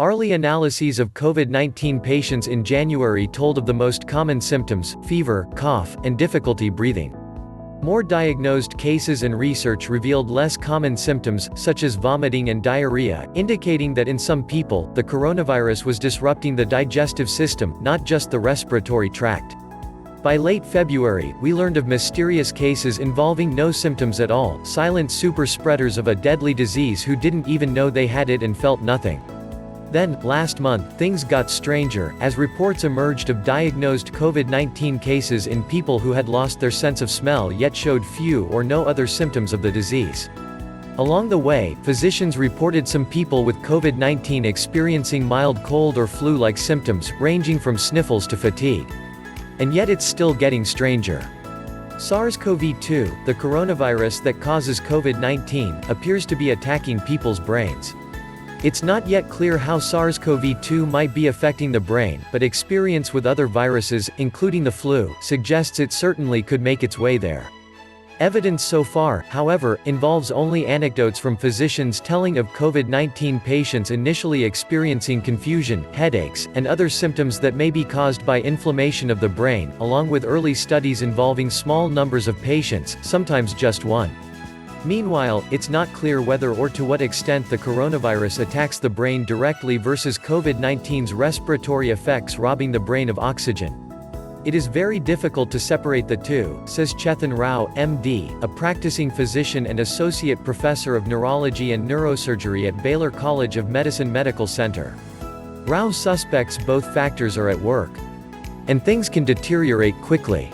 Early analyses of COVID-19 patients in January told of the most common symptoms: fever, cough, and difficulty breathing. More diagnosed cases and research revealed less common symptoms, such as vomiting and diarrhea, indicating that in some people, the coronavirus was disrupting the digestive system, not just the respiratory tract. By late February, we learned of mysterious cases involving no symptoms at all, silent super spreaders of a deadly disease who didn't even know they had it and felt nothing. Then, last month, things got stranger, as reports emerged of diagnosed COVID-19 cases in people who had lost their sense of smell yet showed few or no other symptoms of the disease. Along the way, physicians reported some people with COVID-19 experiencing mild cold or flu-like symptoms, ranging from sniffles to fatigue. And yet it's still getting stranger. SARS-CoV-2, the coronavirus that causes COVID-19, appears to be attacking people's brains. It's not yet clear how SARS-CoV-2 might be affecting the brain, but experience with other viruses, including the flu, suggests it certainly could make its way there. Evidence so far, however, involves only anecdotes from physicians telling of COVID-19 patients initially experiencing confusion, headaches, and other symptoms that may be caused by inflammation of the brain, along with early studies involving small numbers of patients, sometimes just one. Meanwhile, it's not clear whether or to what extent the coronavirus attacks the brain directly versus COVID-19's respiratory effects robbing the brain of oxygen. It is very difficult to separate the two, says Chetan Rao, MD, a practicing physician and associate professor of neurology and neurosurgery at Baylor College of Medicine Medical Center. Rao suspects both factors are at work. And things can deteriorate quickly.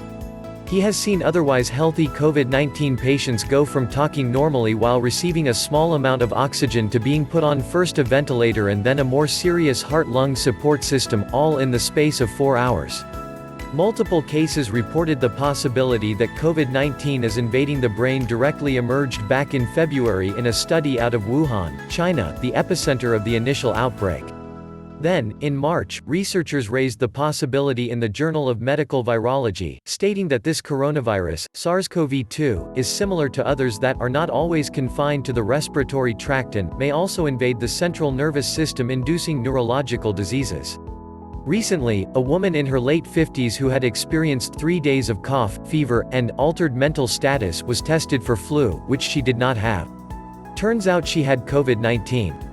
He has seen otherwise healthy COVID-19 patients go from talking normally while receiving a small amount of oxygen to being put on first a ventilator and then a more serious heart-lung support system, all in the space of 4 hours. Multiple cases reported the possibility that COVID-19 is invading the brain directly emerged back in February in a study out of Wuhan, China, the epicenter of the initial outbreak. Then, in March, researchers raised the possibility in the Journal of Medical Virology, stating that this coronavirus, SARS-CoV-2, is similar to others that are not always confined to the respiratory tract and may also invade the central nervous system, inducing neurological diseases. Recently, a woman in her late 50s who had experienced 3 days of cough, fever, and altered mental status was tested for flu, which she did not have. Turns out she had COVID-19.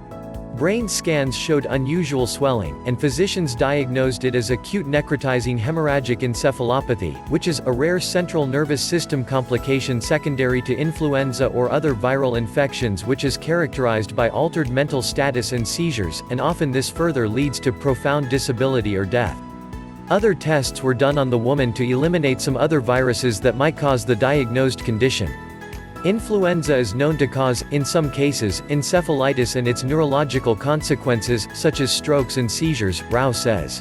Brain scans showed unusual swelling, and physicians diagnosed it as acute necrotizing hemorrhagic encephalopathy, which is a rare central nervous system complication secondary to influenza or other viral infections which is characterized by altered mental status and seizures, and often this further leads to profound disability or death. Other tests were done on the woman to eliminate some other viruses that might cause the diagnosed condition. Influenza is known to cause, in some cases, encephalitis and its neurological consequences, such as strokes and seizures, Rao says.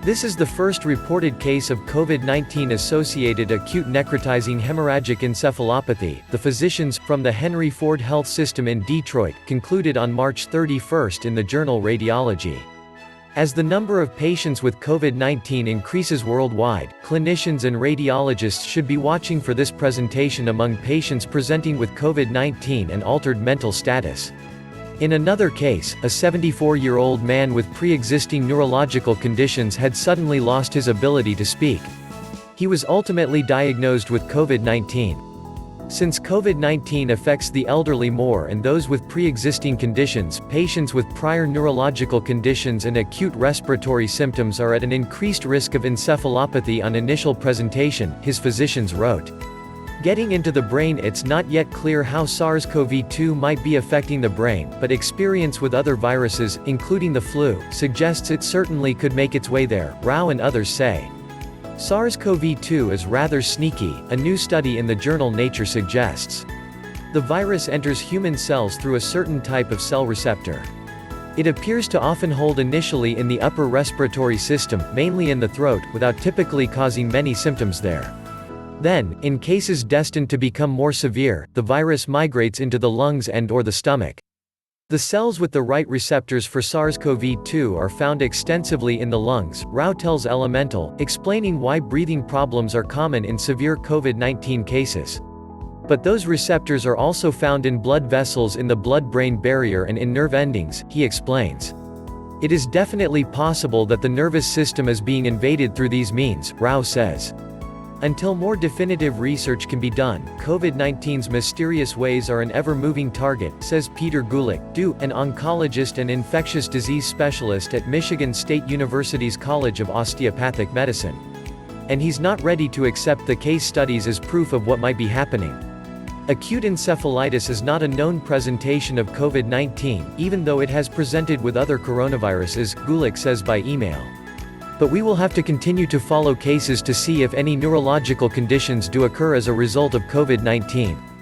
This is the first reported case of COVID-19-associated acute necrotizing hemorrhagic encephalopathy, the physicians, from the Henry Ford Health System in Detroit, concluded on March 31 in the journal Radiology. As the number of patients with COVID-19 increases worldwide, clinicians and radiologists should be watching for this presentation among patients presenting with COVID-19 and altered mental status. In another case, a 74-year-old man with pre-existing neurological conditions had suddenly lost his ability to speak. He was ultimately diagnosed with COVID-19. Since COVID-19 affects the elderly more and those with pre-existing conditions, patients with prior neurological conditions and acute respiratory symptoms are at an increased risk of encephalopathy on initial presentation, his physicians wrote. Getting into the brain, it's not yet clear how SARS-CoV-2 might be affecting the brain, but experience with other viruses, including the flu, suggests it certainly could make its way there, Rao and others say. SARS-CoV-2 is rather sneaky, a new study in the journal Nature suggests. The virus enters human cells through a certain type of cell receptor. It appears to often hold initially in the upper respiratory system, mainly in the throat, without typically causing many symptoms there. Then, in cases destined to become more severe, the virus migrates into the lungs and/or the stomach. The cells with the right receptors for SARS-CoV-2 are found extensively in the lungs, Rao tells Elemental, explaining why breathing problems are common in severe COVID-19 cases. But those receptors are also found in blood vessels in the blood-brain barrier and in nerve endings, he explains. It is definitely possible that the nervous system is being invaded through these means, Rao says. Until more definitive research can be done, COVID-19's mysterious ways are an ever-moving target, says Peter Gulick, an oncologist and infectious disease specialist at Michigan State University's College of Osteopathic Medicine. And he's not ready to accept the case studies as proof of what might be happening. Acute encephalitis is not a known presentation of COVID-19, even though it has presented with other coronaviruses, Gulick says by email. But we will have to continue to follow cases to see if any neurological conditions do occur as a result of COVID-19.